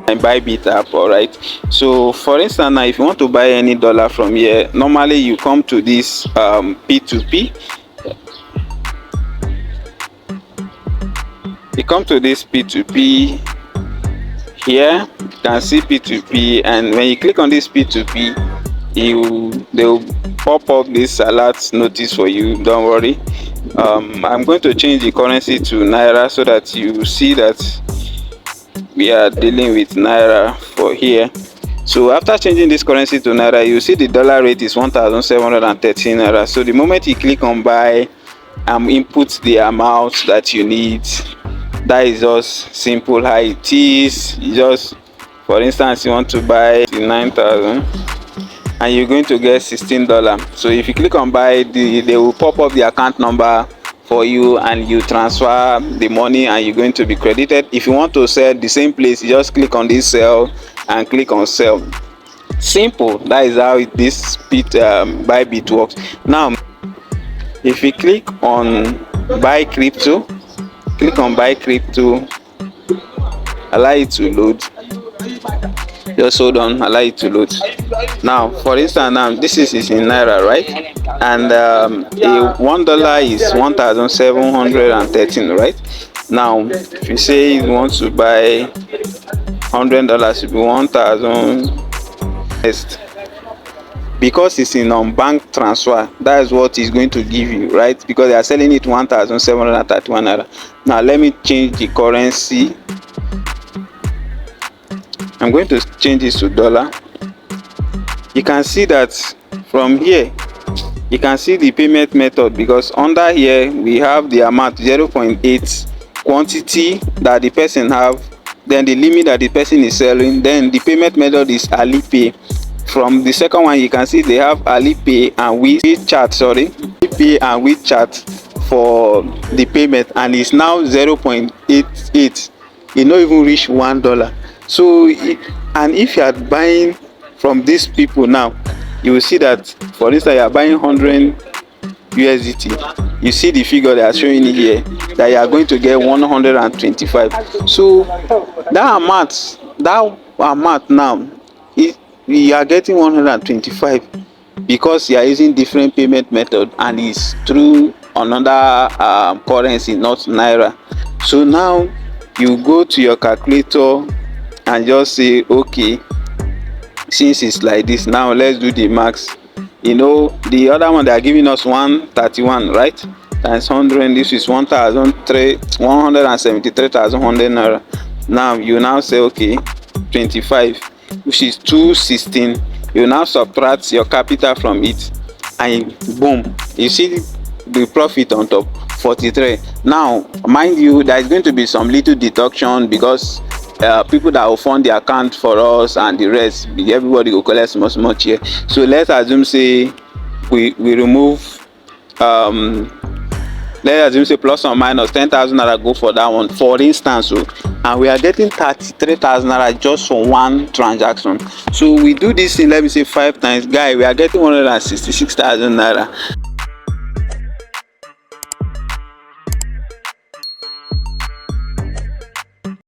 and BYBIT app. All right, so for instance, now if you want to buy any dollar from here, normally you come to this P2P. You come to this P2P here, you can see P2P, and when you click on this P2P, they'll pop up this alert notice for you. Don't worry. I'm going to change the currency to Naira so that you see that we are dealing with Naira for here. So after changing this currency to Naira, you see the dollar rate is 1,713 Naira. So the moment you click on buy, input the amount that you need. That is just simple how it is. You just, for instance, you want to buy 9,000 and you're going to get $16. So if you click on buy, they will pop up the account number for you and you transfer the money and you're going to be credited. If you want to sell, the same place, you just click on this sell and click on sell. Simple. That is how this BYBIT works. Now if you click on buy crypto, click on buy crypto, allow it to load. Just hold on, allow it to load. Now for instance, now this is in Naira, right? And a $1 is 1,713, right? Now if you say you want to buy $100, it will be 1,000 because it's in bank transfer. That is what is going to give you, right? Because they are selling it 1,731 Naira. Now let me change the currency. I'm going to change this to dollar. You can see that from here you can see the payment method, because under here we have the amount 0.8 quantity that the person have, then the limit that the person is selling, then the payment method is Alipay. From the second one you can see they have Alipay and WeChat, Alipay and WeChat for the payment, and it's now 0.88. it not even reach $1. So and if you are buying from these people now, you will see that for instance you are buying 100 USDT, you see the figure they are showing here that you are going to get 125. So that amount now you are getting 125 because you are using different payment method and it's through another currency, not Naira. So now you go to your calculator and just say, okay, since it's like this, now let's do the max. You know, the other one they are giving us 131, right? Times 100, this is 173,100 Naira. Now you now say, okay, 25, which is 216. You now subtract your capital from it, and boom, you see the profit on top, 43. Now mind you, there is going to be some little deduction because people that will fund the account for us and the rest, everybody will collect small here. So let's assume say we remove let's assume say plus or minus 10,000 naira go for that one, for instance. And we are getting 33,000 naira just for one transaction. So we do this in, let me say 5 times, guy, we are getting 166,000 naira.